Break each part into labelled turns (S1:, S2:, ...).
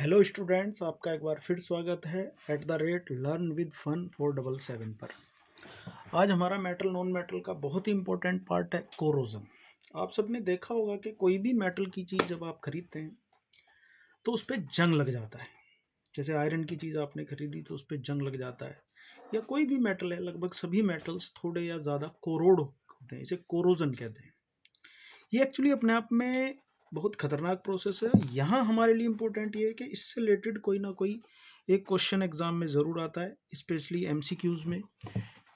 S1: Hello students, आपका एक बार फिर स्वागत है at the rate learn with fun 477 पर। आज हमारा मेटल नॉन मेटल का बहुत ही इंपॉर्टेंट पार्ट है कोरोजन। आप सबने देखा होगा कि कोई भी मेटल की चीज़ जब आप खरीदते हैं तो उस पर जंग लग जाता है। जैसे आयरन की चीज़ आपने खरीदी तो उस पर जंग लग जाता है, या कोई भी मेटल है, लगभग सभी मेटल्स थोड़े या ज़्यादा कोरोड होते हैं, इसे कोरोजन कहते हैं। ये एक्चुअली अपने आप में बहुत खतरनाक प्रोसेस है। यहाँ हमारे लिए इम्पोर्टेंट ये है कि इससे रिलेटेड कोई ना कोई एक क्वेश्चन एग्जाम में ज़रूर आता है, स्पेशली एमसीक्यूज में,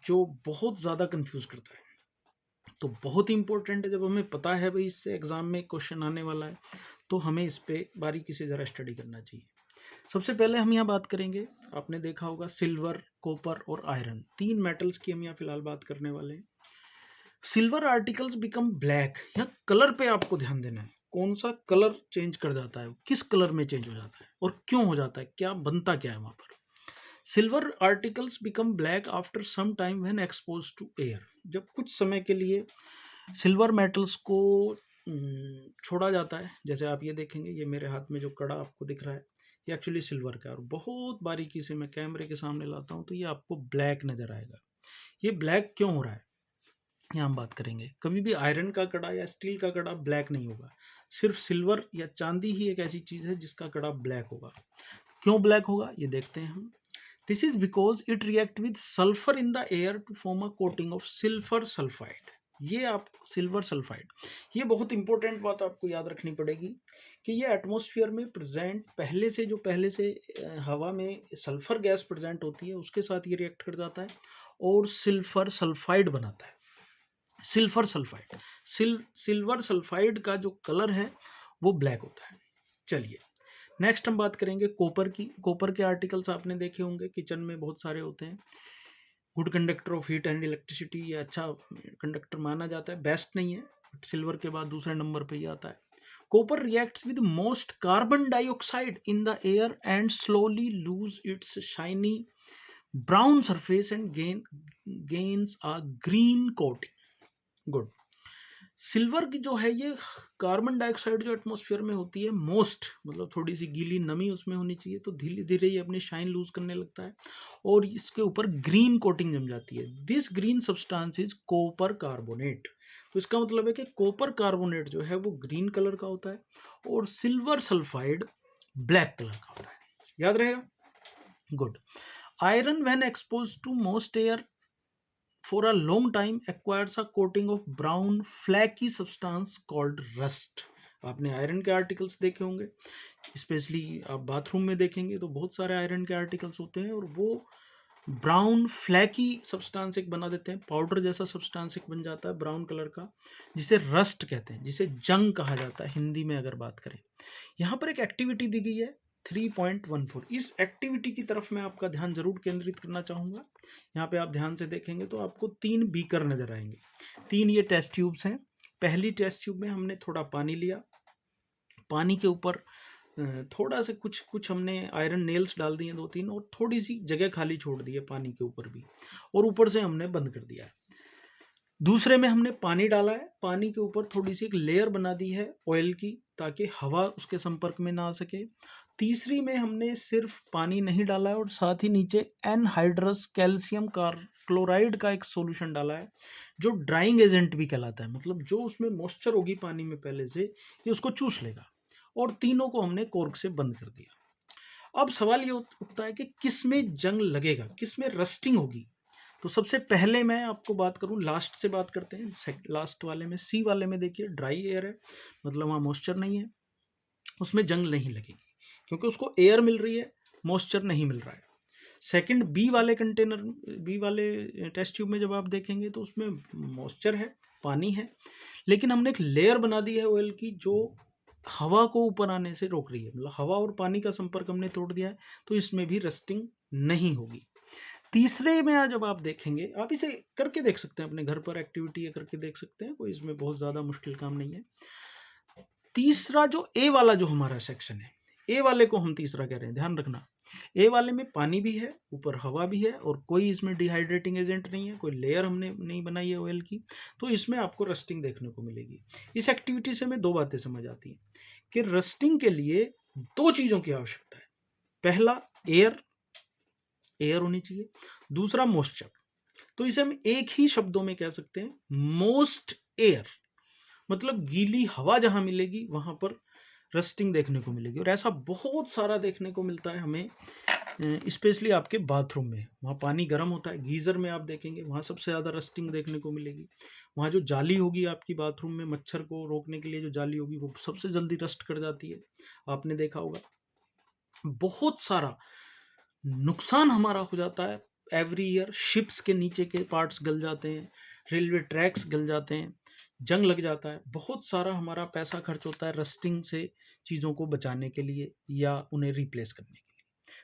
S1: जो बहुत ज़्यादा कंफ्यूज करता है। तो बहुत ही इंपॉर्टेंट है, जब हमें पता है भाई इससे एग्जाम में क्वेश्चन आने वाला है तो हमें इस पर बारीकी से ज़रा स्टडी करना चाहिए। सबसे पहले हम यहाँ बात करेंगे, आपने देखा होगा सिल्वर, कॉपर और आयरन, तीन मेटल्स की हम यहाँ फिलहाल बात करने वाले हैं। सिल्वर आर्टिकल्स बिकम ब्लैक, यहाँ कलर पे आपको ध्यान देना है, कौन सा कलर चेंज कर जाता है, किस कलर में चेंज हो जाता है और क्यों हो जाता है, क्या बनता क्या है वहां पर। Silver articles become black after some time when expose to air, जब कुछ समय के लिए सिल्वर मेटल्स को छोड़ा जाता है। जैसे आप ये देखेंगे, ये मेरे हाथ में जो कड़ा आपको दिख रहा है ये एक्चुअली सिल्वर का है, और बहुत बारीकी से मैं कैमरे के सामने लाता हूँ तो ये आपको ब्लैक नजर आएगा। ये ब्लैक क्यों हो रहा है यहाँ हम बात करेंगे। कभी भी आयरन का कड़ा या स्टील का कड़ा ब्लैक नहीं होगा, सिर्फ सिल्वर या चांदी ही एक ऐसी चीज है जिसका कड़ा ब्लैक होगा। क्यों ब्लैक होगा ये देखते हैं हम। This is because it react with sulphur in the air to form a coating of silver sulphide. ये आप सिल्वर सल्फाइड, ये बहुत इंपॉर्टेंट बात आपको याद रखनी पड़ेगी कि ये एटमॉस्फेयर में प्रेजेंट पहले से हवा में सल्फर गैस प्रेजेंट होती है, उसके साथ ये रिएक्ट कर जाता है और सिल्फर सल्फाइड बनाता है। सिल्फर सल्फाइड, सिल्वर सल्फाइड का जो कलर है वो ब्लैक होता है। चलिए नेक्स्ट हम बात करेंगे कॉपर की। कॉपर के आर्टिकल्स आपने देखे होंगे, किचन में बहुत सारे होते हैं। Good conductor of heat and electricity, ये अच्छा कंडक्टर माना जाता है, बेस्ट नहीं है, बट सिल्वर के बाद दूसरे नंबर पे ही आता है। Copper reacts with most carbon dioxide in the air and slowly lose its shiny brown surface and gains a green coating. Good. Silver की जो है ये कार्बन डाइऑक्साइड जो एटमॉस्फेयर में होती है मोस्ट, मतलब थोड़ी सी गीली नमी उसमें होनी चाहिए, तो धीरे धीरे ये अपनी शाइन लूज करने लगता है और इसके ऊपर ग्रीन कोटिंग जम जाती है। This green substance is copper carbonate. तो इसका मतलब है कि कॉपर कार्बोनेट जो है वो ग्रीन कलर का होता है और सिल्वर सल्फाइड ब्लैक कलर का होता है। याद रहेगा। Good. Iron when expose to moist air for a long time acquires a coating of brown flaky substance called rust। आपने आयरन के आर्टिकल्स देखे होंगे, स्पेशली आप बाथरूम में देखेंगे तो बहुत सारे आयरन के आर्टिकल्स होते हैं और वो ब्राउन फ्लैकी सब्सटेंस एक बना देते हैं, पाउडर जैसा सब्सटेंस एक बन जाता है ब्राउन कलर का, जिसे रस्ट कहते हैं, जिसे जंग कहा जाता है हिंदी में अगर बात करें। यहाँ पर एक एक्टिविटी दी गई है 3.14, इस एक्टिविटी की तरफ मैं आपका ध्यान जरूर केंद्रित करना चाहूँगा। यहाँ पे आप ध्यान से देखेंगे तो आपको 3 बीकर नजर आएंगे, 3 ये टेस्ट ट्यूब्स हैं। पहली टेस्ट ट्यूब में हमने थोड़ा पानी लिया, पानी के ऊपर थोड़ा सा कुछ हमने आयरन नेल्स डाल दिए 2-3, और थोड़ी सी जगह खाली छोड़ दी है पानी के ऊपर भी, और ऊपर से हमने बंद कर दिया है। दूसरे में हमने पानी डाला है, पानी के ऊपर थोड़ी सी एक लेयर बना दी है ऑयल की, ताकि हवा उसके संपर्क में ना आ सके। तीसरी में हमने सिर्फ पानी नहीं डाला है और साथ ही नीचे एनहाइड्रस कैल्शियम क्लोराइड का एक सॉल्यूशन डाला है, जो ड्राइंग एजेंट भी कहलाता है, मतलब जो उसमें मॉइस्चर होगी पानी में पहले से, ये उसको चूस लेगा। और तीनों को हमने कॉर्क से बंद कर दिया। अब सवाल ये उठता है कि किस में जंग लगेगा, किस में रस्टिंग होगी। तो सबसे पहले मैं आपको बात करूं, लास्ट से बात करते हैं, लास्ट वाले में, सी वाले में देखिए ड्राई एयर है, मतलब वहाँ मॉइस्चर नहीं है, उसमें जंग नहीं लगेगी क्योंकि उसको एयर मिल रही है, मॉइस्चर नहीं मिल रहा है। सेकंड बी वाले कंटेनर, बी वाले टेस्ट ट्यूब में जब आप देखेंगे तो उसमें मॉइस्चर है, पानी है, लेकिन हमने एक लेयर बना दी है ऑयल की जो हवा को ऊपर आने से रोक रही है, मतलब हवा और पानी का संपर्क हमने तोड़ दिया है, तो इसमें भी रस्टिंग नहीं होगी। तीसरे में आज जब आप देखेंगे, आप इसे करके देख सकते हैं अपने घर पर, एक्टिविटी करके देख सकते हैं, कोई इसमें बहुत ज़्यादा मुश्किल काम नहीं है। तीसरा जो ए वाला जो हमारा सेक्शन है, ए वाले को हम तीसरा कह रहे हैं, ध्यान रखना। ए वाले में पानी भी है, ऊपर हवा भी है, और कोई इसमें डिहाइड्रेटिंग एजेंट नहीं है, कोई लेयर हमने नहीं बनाई है ऑयल की, तो इसमें आपको रस्टिंग देखने को मिलेगी। इस एक्टिविटी से हमें 2 बातें समझ आती हैं कि रस्टिंग के लिए 2 चीज़ों की आवश्यकता है। पहला एयर होनी चाहिए, दूसरा मॉइस्चर। तो इसे हम एक ही शब्दों में कह सकते हैं, मोस्ट एयर, मतलब गीली हवा जहां मिलेगी वहां पर रस्टिंग देखने को मिलेगी। और ऐसा बहुत सारा देखने को मिलता है हमें, स्पेशली आपके बाथरूम में, वहाँ पानी गर्म होता है, गीज़र में आप देखेंगे वहाँ सबसे ज़्यादा रस्टिंग देखने को मिलेगी। वहाँ जो जाली होगी आपकी बाथरूम में, मच्छर को रोकने के लिए जो जाली होगी वो सबसे जल्दी रस्ट कर जाती है, आपने देखा होगा। बहुत सारा नुकसान हमारा हो जाता है एवरी ईयर। शिप्स के नीचे के पार्ट्स गल जाते हैं, रेलवे ट्रैक्स गल जाते हैं, जंग लग जाता है, बहुत सारा हमारा पैसा खर्च होता है रस्टिंग से चीज़ों को बचाने के लिए या उन्हें रिप्लेस करने के लिए।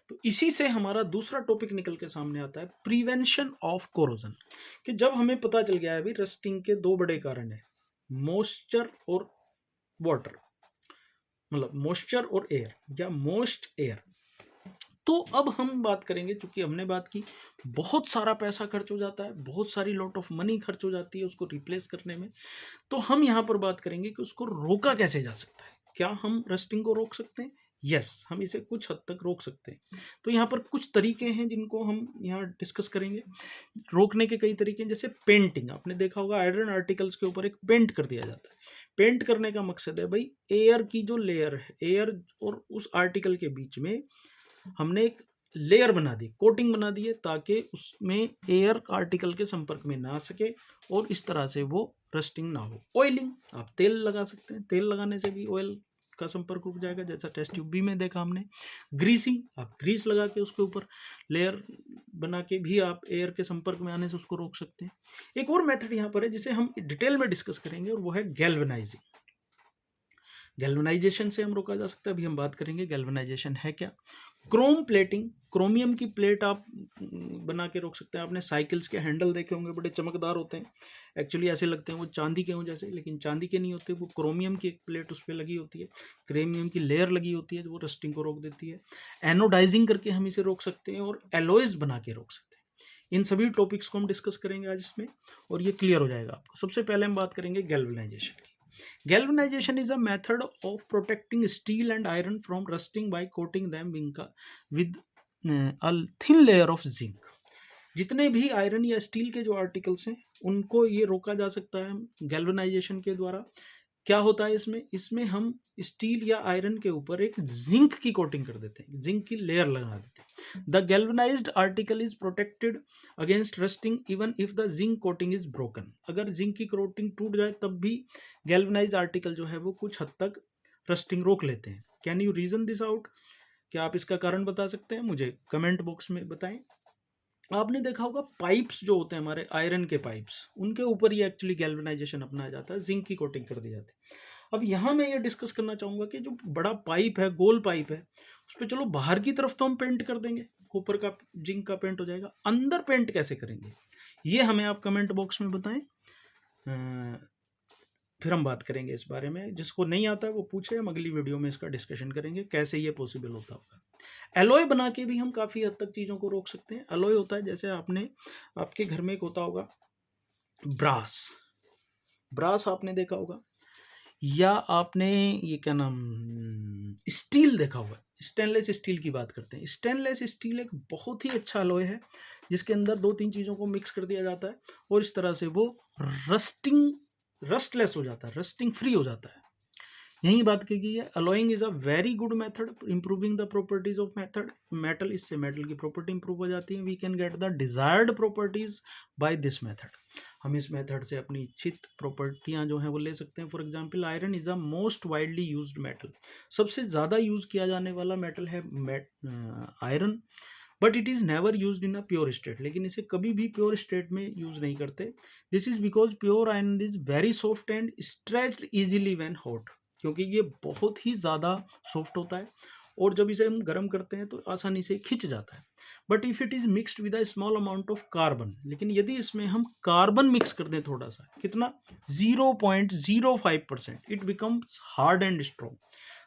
S1: तो इसी से हमारा दूसरा टॉपिक निकल के सामने आता है, प्रिवेंशन ऑफ कोरोजन। कि जब हमें पता चल गया है भाई रस्टिंग के दो बड़े कारण है, मॉइस्चर और वाटर, मतलब मॉइस्चर और एयर या मोस्ट एयर। तो अब हम बात करेंगे, चूंकि हमने बात की बहुत सारा पैसा खर्च हो जाता है, बहुत सारी लॉट ऑफ मनी खर्च हो जाती है उसको रिप्लेस करने में, तो हम यहाँ पर बात करेंगे कि उसको रोका कैसे जा सकता है। क्या हम रस्टिंग को रोक सकते हैं? यस, हम इसे कुछ हद तक रोक सकते हैं। तो यहाँ पर कुछ तरीके हैं जिनको हम यहाँ डिस्कस करेंगे। रोकने के कई तरीके हैं, जैसे पेंटिंग। आपने देखा होगा आयरन आर्टिकल्स के ऊपर एक पेंट कर दिया जाता है। पेंट करने का मकसद है भाई एयर की जो लेयर है, एयर और उस आर्टिकल के बीच में हमने एक लेयर बना दी, कोटिंग बना दी है, ताकि उसमें एयर आर्टिकल के संपर्क में ना आ सके और इस तरह से वो रस्टिंग ना हो। ऑयलिंग, आप तेल लगा सकते हैं, तेल लगाने से भी ऑयल का संपर्क रुक जाएगा, जैसा टेस्ट ट्यूब बी में देखा हमने। ग्रीसिंग, आप ग्रीस लगा के उसके ऊपर लेयर बना के भी आप एयर के संपर्क में आने से उसको रोक सकते हैं। एक और मेथड यहाँ पर है जिसे हम डिटेल में डिस्कस करेंगे, और वो है गैल्वेनाइजिंग। गैल्वेनाइजेशन से हम रोका जा सकता है, अभी हम बात करेंगे गैल्वेनाइजेशन है क्या। क्रोम प्लेटिंग, क्रोमियम की प्लेट आप बना के रोक सकते हैं। आपने साइकिल्स के हैंडल देखे होंगे, बड़े चमकदार होते हैं, एक्चुअली ऐसे लगते हैं वो चांदी के हों जैसे, लेकिन चांदी के नहीं होते, वो क्रोमियम की एक प्लेट उस पर लगी होती है, क्रोमियम की लेयर लगी होती है जो वो रस्टिंग को रोक देती है। एनोडाइजिंग करके हम इसे रोक सकते हैं, और एलॉयज बना के रोक सकते हैं। इन सभी टॉपिक्स को हम डिस्कस करेंगे आज इसमें, और ये क्लियर हो जाएगा आपको। सबसे पहले हम बात करेंगे गैल्वेनाइजेशन की। Galvanization is a method of protecting steel and iron from rusting by coating them with a thin layer of zinc. जितने भी आयरन या स्टील के जो आर्टिकल्स हैं उनको ये रोका जा सकता है गैल्वेनाइजेशन के द्वारा। क्या होता है इसमें हम स्टील या आयरन के ऊपर एक जिंक की कोटिंग कर देते हैं, जिंक की लेयर लगा देते हैं। The galvanised article is protected against rusting even if the zinc coating is broken. अगर जिंक की कोटिंग टूट जाए तब भी गैल्वेनाइज्ड आर्टिकल जो है वो कुछ हद तक रस्टिंग रोक लेते हैं। Can you reason this out? क्या आप इसका कारण बता सकते हैं? मुझे कमेंट बॉक्स में बताएं। आपने देखा होगा पाइप्स जो होते हैं हमारे आयरन के पाइप्स, उनके ऊपर ये एक्चुअली गैल्वेनाइजेशन अपनाया जाता है, जिंक की कोटिंग कर दी जाती है। अब यहाँ मैं ये डिस्कस करना चाहूँगा कि जो बड़ा पाइप है, गोल पाइप है, उस पर चलो बाहर की तरफ तो हम पेंट कर देंगे, कॉपर का जिंक का पेंट हो जाएगा, अंदर पेंट कैसे करेंगे ये हमें आप कमेंट बॉक्स में बताएं। फिर हम बात करेंगे इस बारे में। जिसको नहीं आता है वो पूछे, हम अगली वीडियो में इसका डिस्कशन करेंगे कैसे ये पॉसिबल होता होगा। एलॉय बना के भी हम काफ़ी हद तक चीज़ों को रोक सकते हैं। एलॉय होता है, जैसे आपके घर में एक होता होगा ब्रास आपने देखा होगा, या आपने ये क्या नाम स्टील देखा होगा, स्टेनलेस स्टील की बात करते हैं। स्टेनलेस स्टील एक बहुत ही अच्छा अलॉय है जिसके अंदर 2-3 चीज़ों को मिक्स कर दिया जाता है और इस तरह से वो रस्टलेस हो जाता है, रस्टिंग फ्री हो जाता है। यही बात की गई है, alloying is a very good method improving the properties of metal. इससे मेटल की प्रॉपर्टी इंप्रूव हो जाती है। We can get the desired properties by this method. हम इस मेथड से अपनी इच्छित प्रॉपर्टियां जो हैं वो ले सकते हैं। For example, iron is a most widely used metal. सबसे ज़्यादा यूज किया जाने वाला मेटल है iron, but it is never use in a pure state. लेकिन इसे कभी भी प्योर स्टेट में यूज नहीं करते। This is because pure iron is very soft and stretched easily when hot. क्योंकि ये बहुत ही ज़्यादा सॉफ्ट होता है और जब इसे हम गर्म करते हैं तो आसानी से खिंच जाता है। But if it is mixed with a small amount of carbon, लेकिन यदि इसमें हम कार्बन मिक्स कर दें थोड़ा सा, कितना, 0.05%, it becomes hard and strong.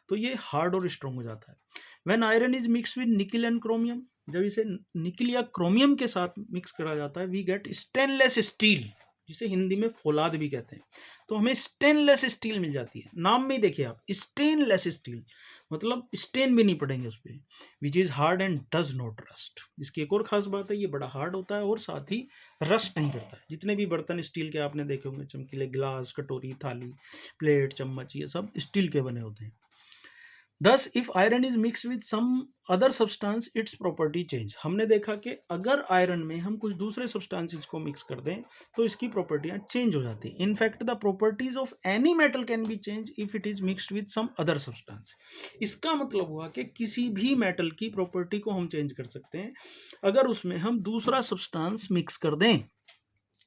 S1: तो ये हार्ड और स्ट्रॉन्ग हो जाता है। When iron is mix with nickel and chromium, जब इसे निकिल या क्रोमियम के साथ मिक्स करा जाता है, वी गेट स्टेनलेस स्टील, जिसे हिंदी में फौलाद भी कहते हैं। तो हमें स्टेनलेस स्टील मिल जाती है। नाम में ही देखिए आप, स्टेनलेस स्टील, मतलब स्टेन भी नहीं पड़ेंगे उस पर, which is hard and does not rust. इसकी एक और खास बात है, ये बड़ा हार्ड होता है और साथ ही रस्ट नहीं करता है। जितने भी बर्तन स्टील के आपने देखे होंगे, चमकीले गिलास, कटोरी, थाली, प्लेट, चम्मच, ये सब स्टील के बने होते हैं। Thus, if iron is mixed with some other substance, its property change। हमने देखा कि अगर आयरन में हम कुछ दूसरे सब्सटेंसेस को मिक्स कर दें तो इसकी प्रॉपर्टियां चेंज हो जाती हैं। In fact the properties of any metal can be change if it is mixed with some other substance. इसका मतलब हुआ कि किसी भी मेटल की प्रॉपर्टी को हम चेंज कर सकते हैं अगर उसमें हम दूसरा सब्सटेंस मिक्स कर दें।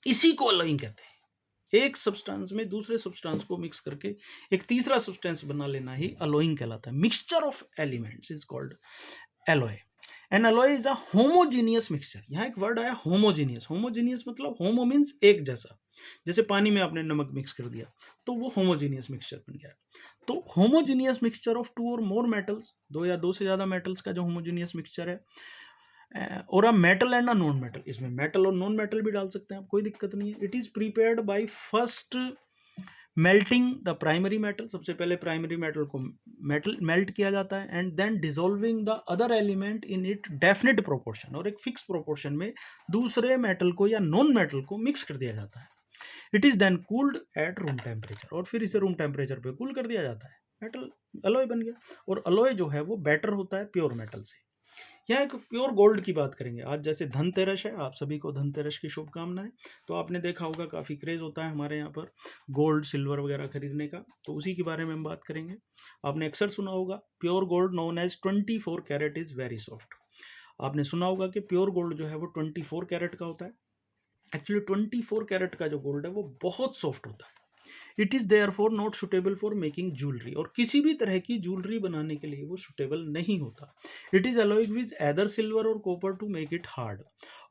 S1: इसी को अलॉइंग कहते हैं। एक सब्सटेंस में दूसरे सब्सटेंस को मिक्स करके एक तीसरा सब्सटेंस बना लेना ही अलॉइंग कहलाता है। Mixture of elements is called alloy. N alloy is a homogeneous mixture. यहाँ एक वर्ड आया होमोजीनियस। होमोजीनियस मतलब होमो मीन्स एक जैसा, जैसे पानी में आपने नमक मिक्स कर दिया तो वो होमोजीनियस मिक्सचर बन गया। तो होमोजीनियस मिक्सचर ऑफ टू और मोर मेटल्स, दो या दो से ज्यादा मेटल्स का जो होमोजीनियस मिक्सचर है, और a metal and a non metal, इसमें मेटल और नॉन मेटल भी डाल सकते हैं आप, कोई दिक्कत नहीं है। It is prepared by first melting the primary metal. सबसे पहले प्राइमरी मेटल को मेल्ट किया जाता है and then dissolving the other element in it definite proportion, और एक फिक्स प्रोपोर्शन में दूसरे मेटल को या नॉन मेटल को मिक्स कर दिया जाता है। It is then cooled at room temperature, और फिर इसे रूम टेम्परेचर पे कूल कर दिया जाता है। मेटल अलॉय बन गया। और अलॉय जो है वो बेटर होता है प्योर मेटल से। यहाँ एक प्योर गोल्ड की बात करेंगे। आज जैसे धनतेरस है, आप सभी को धनतेरस की शुभकामनाएं। तो आपने देखा होगा काफ़ी क्रेज़ होता है हमारे यहाँ पर गोल्ड सिल्वर वगैरह खरीदने का, तो उसी के बारे में हम बात करेंगे। आपने अक्सर सुना होगा pure gold known as 24 carat is very soft. आपने सुना होगा कि प्योर गोल्ड जो है वो 24 कैरेट का होता है। एक्चुअली 24 कैरेट का जो गोल्ड है वो बहुत सॉफ्ट होता है। It is therefore not suitable for making jewellery, और किसी भी तरह की ज्वेलरी बनाने के लिए वो सुटेबल नहीं होता। It is alloyed with either silver और copper to make it hard,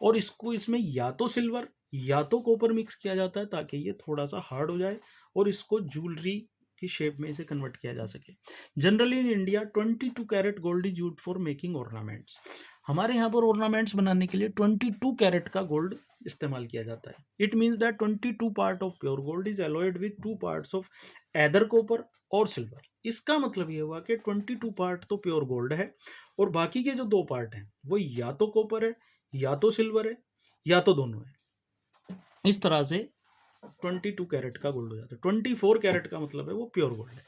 S1: और इसको इसमें या तो सिल्वर या तो कॉपर मिक्स किया जाता है ताकि ये थोड़ा सा हार्ड हो जाए और इसको ज्वेलरी की शेप में इसे कन्वर्ट किया जा सके। Generally in India 22 carat gold is used for making ornaments. हमारे यहाँ पर ऑर्नामेंट्स बनाने के लिए 22 कैरेट का गोल्ड इस्तेमाल किया जाता है। It means that 22 part of pure gold is alloyed with 2 parts of either copper और सिल्वर। इसका मतलब ये हुआ कि 22 पार्ट तो प्योर गोल्ड है और बाकी के जो 2 पार्ट हैं वो या तो कॉपर है या तो सिल्वर है या तो दोनों है। इस तरह से 22 कैरेट का गोल्ड हो जाता है। 24 कैरेट का मतलब है वो प्योर गोल्ड है।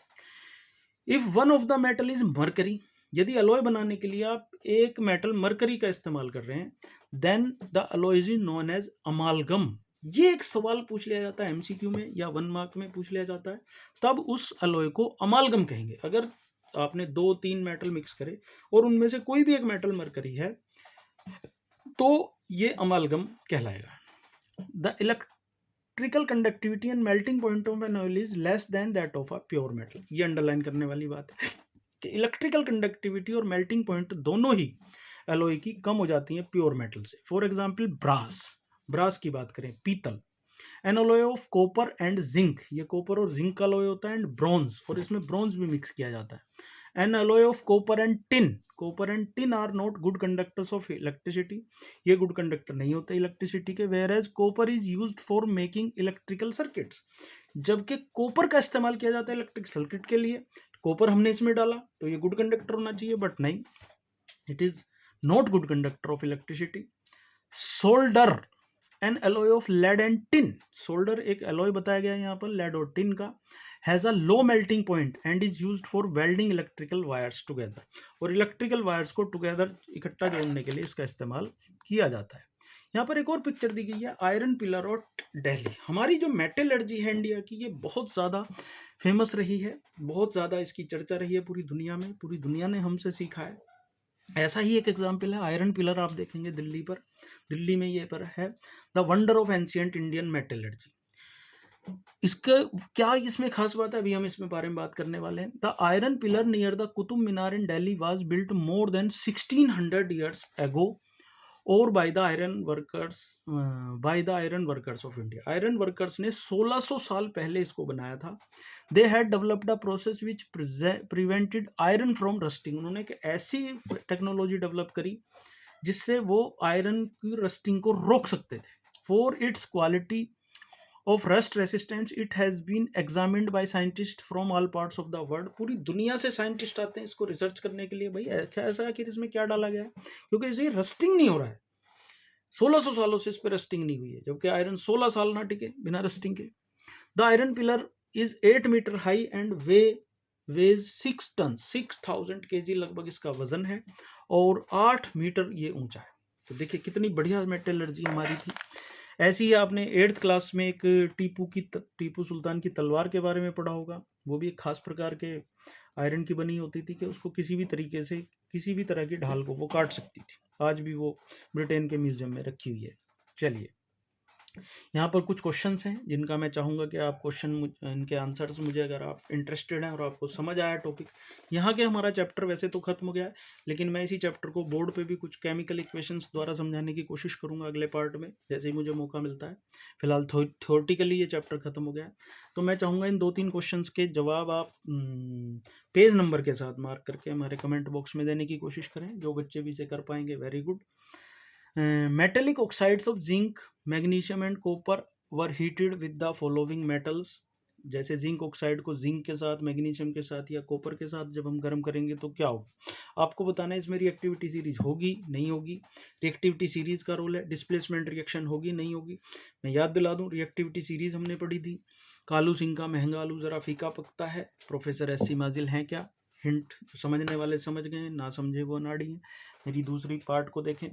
S1: If one of the metal is mercury, यदि अलॉय बनाने के लिए आप एक मेटल मरकरी का इस्तेमाल कर रहे हैं, then the alloy is known as amalgam. ये एक सवाल पूछ लिया जाता है एमसीक्यू में या 1 मार्क में पूछ लिया जाता है, तब उस अलॉय को अमालगम कहेंगे। अगर आपने 2-3 मेटल मिक्स करे और उनमें से कोई भी एक मेटल मरकरी है तो ये अमालगम कहलाएगा। The electrical conductivity and melting point of an oil is less than that of a pure metal. ये अंडरलाइन करने वाली बात है कि इलेक्ट्रिकल कंडक्टिविटी और मेल्टिंग पॉइंट दोनों ही एलॉय की कम हो जाती हैं प्योर मेटल से। फॉर एग्जांपल ब्रास की बात करें, पीतल, N alloy of copper and zinc, ये कॉपर और जिंक का अलॉय होता है, एंड ब्रॉन्ज, और इसमें ब्रॉन्ज भी मिक्स किया जाता है। An alloy of copper and tin are not good conductors of electricity, ये गुड कंडक्टर नहीं होते इलेक्ट्रिसिटी के। Whereas copper is used for making electrical circuits, जबकि कॉपर का इस्तेमाल किया जाता है इलेक्ट्रिक सर्किट के लिए। कॉपर हमने इसमें डाला तो ये गुड कंडक्टर होना चाहिए, बट नहीं, it is not good conductor of electricity. Solder, an alloy of lead and tin, solder एक एलॉय बताया गया है यहाँ पर लेड और टिन का, has a low melting point and is used for welding electrical wires together, और electrical wires को टुगेदर इकट्ठा जोड़ने के लिए इसका इस्तेमाल किया जाता है। यहाँ पर एक और पिक्चर दी गई है आयरन पिलर और दिल्ली। हमारी जो मेटलर्जी है इंडिया की, ये बहुत ज़्यादा फेमस रही है, बहुत ज़्यादा इसकी चर्चा रही है पूरी दुनिया में, पूरी दुनिया ने हमसे सीखा है। ऐसा ही एक एग्जाम्पल है आयरन पिलर, आप देखेंगे दिल्ली में ये पर है, the wonder of ancient Indian metallurgy. इसका क्या इसमें खास बात है, अभी हम इसमें बारे में बात करने वाले हैं। The iron pillar near the Qutub Minar in Delhi was built more than 1600 years ago और by the iron workers of India. Iron workers ने 1600 साल पहले इसको बनाया था। They had developed a process which prevented iron from rusting, उन्होंने एक ऐसी टेक्नोलॉजी डेवलप करी जिससे वो आयरन की रस्टिंग को रोक सकते थे। For its quality of rust resistance it has been examined by scientist from all parts of the world. पूरी दुनिया से साइंटिस्ट आते हैं इसको रिसर्च करने के लिए, भाई क्या ऐसा आखिर इसमें क्या डाला गया है, क्योंकि इसे रस्टिंग नहीं हो रहा है। 1600 सालों से इस पर रस्टिंग नहीं हुई है, जबकि आयरन 16 साल ना टिके बिना रस्टिंग के। The iron pillar is 8 metre high and weighs 6 ton, 6000 kg लगभग इसका वजन है, और 8 मीटर ये ऊंचा है। तो देखिए कितनी बढ़िया मेटलर्जी हमारी थी। ऐसी ही आपने 8th क्लास में एक टीपू सुल्तान की तलवार के बारे में पढ़ा होगा। वो भी एक खास प्रकार के आयरन की बनी होती थी कि उसको किसी भी तरीके से, किसी भी तरह की ढाल को वो काट सकती थी। आज भी वो ब्रिटेन के म्यूजियम में रखी हुई है। चलिए, यहाँ पर कुछ क्वेश्चंस हैं जिनका मैं चाहूँगा कि आप इनके आंसर्स मुझे, अगर आप इंटरेस्टेड हैं और आपको समझ आया टॉपिक। यहाँ के हमारा चैप्टर वैसे तो खत्म हो गया है, लेकिन मैं इसी चैप्टर को बोर्ड पे भी कुछ केमिकल इक्वेशंस द्वारा समझाने की कोशिश करूँगा अगले पार्ट में, जैसे ही मुझे मौका मिलता है। फिलहाल थ्योरेटिकली ये चैप्टर खत्म हो गया है, तो मैं चाहूँगा इन 2-3 क्वेश्चन के जवाब आप पेज नंबर के साथ मार्क करके हमारे कमेंट बॉक्स में देने की कोशिश करें। जो बच्चे भी इसे कर पाएंगे, very good. Metallic oxides of zinc, magnesium and copper were heated with the following metals. जैसे जिंक ऑक्साइड को जिंक के साथ, मैग्नीशियम के साथ या कॉपर के साथ जब हम गर्म करेंगे तो क्या होगा, आपको बताना है। इसमें रिएक्टिविटी सीरीज होगी नहीं होगी, रिएक्टिविटी सीरीज का रोल है। डिस्प्लेसमेंट रिएक्शन होगी नहीं होगी। मैं याद दिला दूं, रिएक्टिविटी सीरीज हमने पढ़ी थी। कालू सिंह का महंगा आलू जरा फीका पकता है, प्रोफेसर एस सी माजिल हैं क्या। हिंट समझने वाले समझ गए, ना समझे वो नाड़ी है। मेरी दूसरी पार्ट को देखें,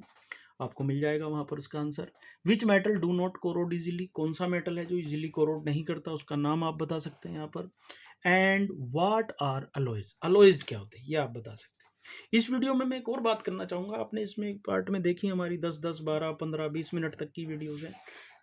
S1: आपको मिल जाएगा वहां पर उसका answer. Which metal do not corrode easily, कौन सा मेटल है जो इजीली कोरोड नहीं करता, उसका नाम आप बता सकते हैं यहाँ पर। And what are alloys, alloys क्या होते हैं ये आप बता सकते हैं। इस वीडियो में मैं एक और बात करना चाहूँगा, आपने इसमें एक पार्ट में देखी हमारी 10-10, 12, 15, 20 मिनट तक की वीडियोज हैं।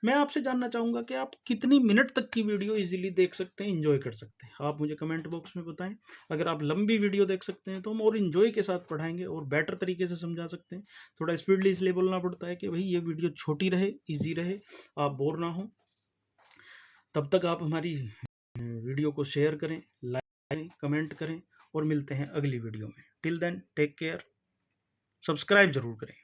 S1: मैं आपसे जानना चाहूँगा कि आप कितनी मिनट तक की वीडियो इजीली देख सकते हैं, एंजॉय कर सकते हैं। आप मुझे कमेंट बॉक्स में बताएं। अगर आप लंबी वीडियो देख सकते हैं तो हम और इन्जॉय के साथ पढ़ाएंगे और बेटर तरीके से समझा सकते हैं। थोड़ा स्पीडली इसलिए बोलना पड़ता है कि भाई ये वीडियो छोटी रहे, ईजी रहे, आप बोर ना हो। तब तक आप हमारी वीडियो को शेयर करें, लाइक करें, कमेंट करें, और मिलते हैं अगली वीडियो में। Till then take care, subscribe जरूर करें।